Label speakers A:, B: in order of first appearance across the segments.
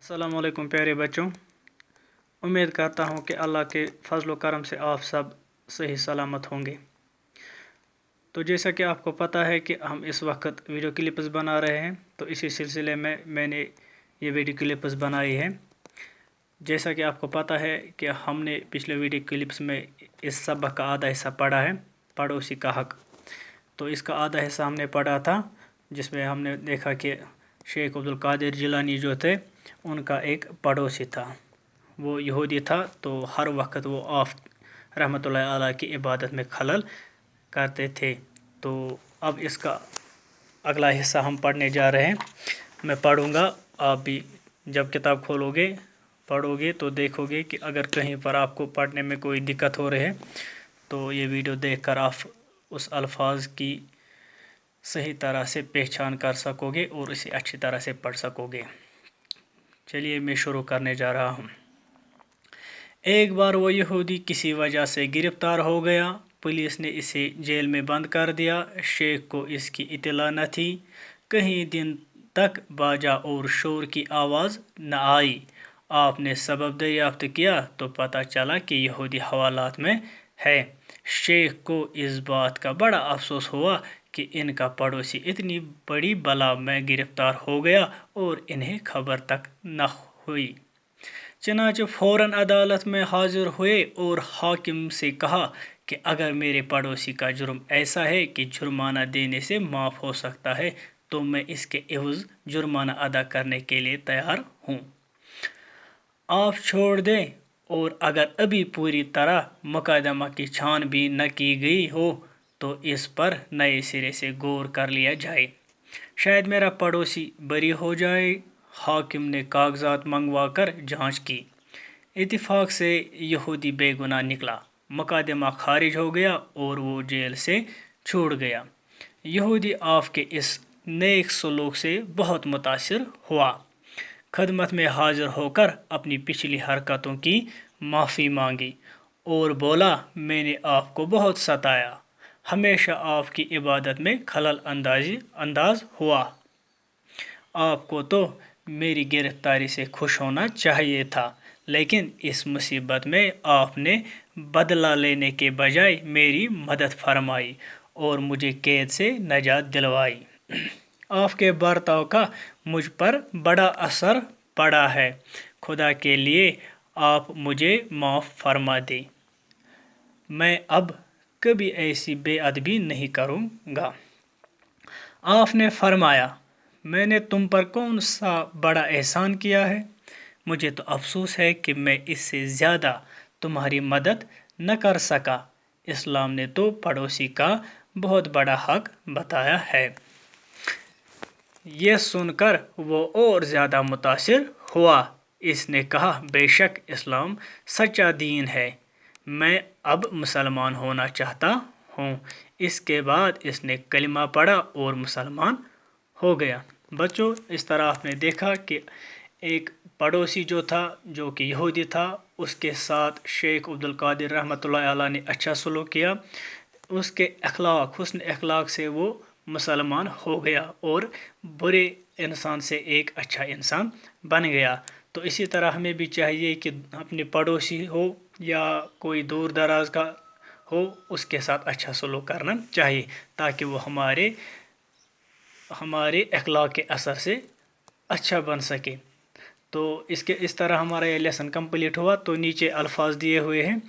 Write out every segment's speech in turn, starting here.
A: अस्सलामुअलैकुम प्यारे बच्चों, उम्मीद करता हूँ कि अल्लाह के फजल व करम से आप सब सही सलामत होंगे। तो जैसा कि आपको पता है कि हम इस वक्त वीडियो क्लिप्स बना रहे हैं, तो इसी सिलसिले में मैंने ये वीडियो क्लिप्स बनाई है। जैसा कि आपको पता है कि हमने पिछले वीडियो क्लिप्स में इस सबक का आधा हिस्सा पढ़ा है, पड़ोसी का हक। तो इसका आधा हिस्सा हमने पढ़ा था, जिसमें हमने देखा कि शेख अब्दुल कादिर जिलानी जो थे, उनका एक पड़ोसी था, वो यहूदी था। तो हर वक्त वो आप रहमतुल्लाह अलैह की इबादत में खलल करते थे। तो अब इसका अगला हिस्सा हम पढ़ने जा रहे हैं। मैं पढ़ूंगा, आप भी जब किताब खोलोगे पढ़ोगे तो देखोगे कि अगर कहीं पर आपको पढ़ने में कोई दिक्कत हो रही है तो ये वीडियो देखकर आप उस अल्फाज की सही तरह से पहचान कर सकोगे और इसे अच्छी तरह से पढ़ सकोगे। चलिए मैं शुरू करने जा रहा हूँ। एक बार वो यहूदी किसी वजह से गिरफ्तार हो गया। पुलिस ने इसे जेल में बंद कर दिया। शेख को इसकी इत्तला न थी। कई दिन तक बाजा और शोर की आवाज़ न आई। आपने सबब दरियाफ्त किया तो पता चला कि यहूदी हवालात में है। शेख को इस बात का बड़ा अफसोस हुआ कि इनका पड़ोसी इतनी बड़ी बला में गिरफ्तार हो गया और इन्हें खबर तक न हुई। चनाचे फौरन अदालत में हाजिर हुए और हाकिम से कहा कि अगर मेरे पड़ोसी का जुर्म ऐसा है कि जुर्माना देने से माफ़ हो सकता है तो मैं इसके एवज़ जुर्माना अदा करने के लिए तैयार हूँ। आप छोड़ दें, और अगर अभी पूरी तरह मुकदमा की छानबीन न की गई हो तो इस पर नए सिरे से गौर कर लिया जाए। शायद मेरा पड़ोसी बरी हो जाए। हाकिम ने कागजात मंगवाकर जांच की। इत्तेफाक से यहूदी बेगुनाह निकला। मुकदमा खारिज हो गया और वो जेल से छूट गया। यहूदी आपके इस नेक सलूक से बहुत मुतासिर हुआ। खदमत में हाजिर होकर अपनी पिछली हरकतों की माफ़ी मांगी और बोला, मैंने आपको बहुत सताया, हमेशा आपकी इबादत में खलल अंदाज हुआ। आपको तो मेरी गिरफ्तारी से खुश होना चाहिए था, लेकिन इस मुसीबत में आपने बदला लेने के बजाय मेरी मदद फरमाई और मुझे कैद से नजात दिलवाई। आपके बर्ताव का मुझ पर बड़ा असर पड़ा है। खुदा के लिए आप मुझे माफ़ फरमा दें। मैं अब कभी ऐसी बेअदबी नहीं करूँगा। आपने फरमाया, मैंने तुम पर कौन सा बड़ा एहसान किया है? मुझे तो अफसोस है कि मैं इससे ज़्यादा तुम्हारी मदद न कर सका। इस्लाम ने तो पड़ोसी का बहुत बड़ा हक बताया है। यह सुनकर वो और ज़्यादा मुतासिर हुआ। इसने कहा, बेशक इस्लाम सच्चा दीन है, मैं अब मुसलमान होना चाहता हूँ। इसके बाद इसने कलिमा पढ़ा और मुसलमान हो गया। बच्चों, इस तरह आपने देखा कि एक पड़ोसी जो था, जो कि यहूदी था, उसके साथ शेख अब्दुल कादिर रहमतुल्लाह अलैह ने अच्छा सलूक किया। उसके अखलाक, हुस्न अखलाक से वो मुसलमान हो गया और बुरे इंसान से एक अच्छा इंसान बन गया। तो इसी तरह हमें भी चाहिए कि अपने पड़ोसी हो या कोई दूर दराज का हो, उसके साथ अच्छा सलूक करना चाहिए ताकि वो हमारे अखलाक के असर से अच्छा बन सके। तो इस तरह हमारा ये लेसन कंप्लीट हुआ। तो नीचे अल्फाज दिए हुए हैं,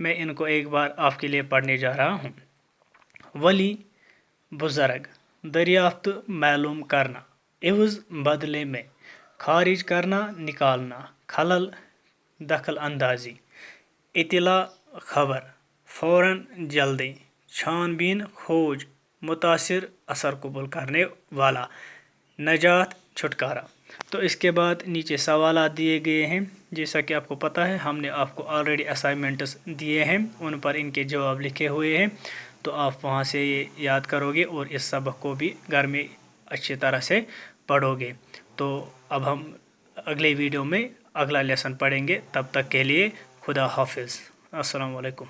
A: मैं इनको एक बार आपके लिए पढ़ने जा रहा हूँ। वली बुज़र्ग, दरियाफ्त मालूम करना, एवज़ बदले में, खारिज करना निकालना, खलल दखल अंदाजी, इत्तला खबर, फ़ौरन जल्दी, छानबीन खोज, मुतासिर असर कबूल करने वाला, नजात छुटकारा। तो इसके बाद नीचे सवालात दिए गए हैं। जैसा कि आपको पता है, हमने आपको ऑलरेडी असाइनमेंट्स दिए हैं, उन पर इनके जवाब लिखे हुए हैं। तो आप वहां से ये याद करोगे और इस सबक को भी घर में अच्छी तरह से पढ़ोगे। तो अब हम अगले वीडियो में अगला लेसन पढ़ेंगे। तब तक के लिए खुदा हाफिज़। अस्सलाम वालेकुम।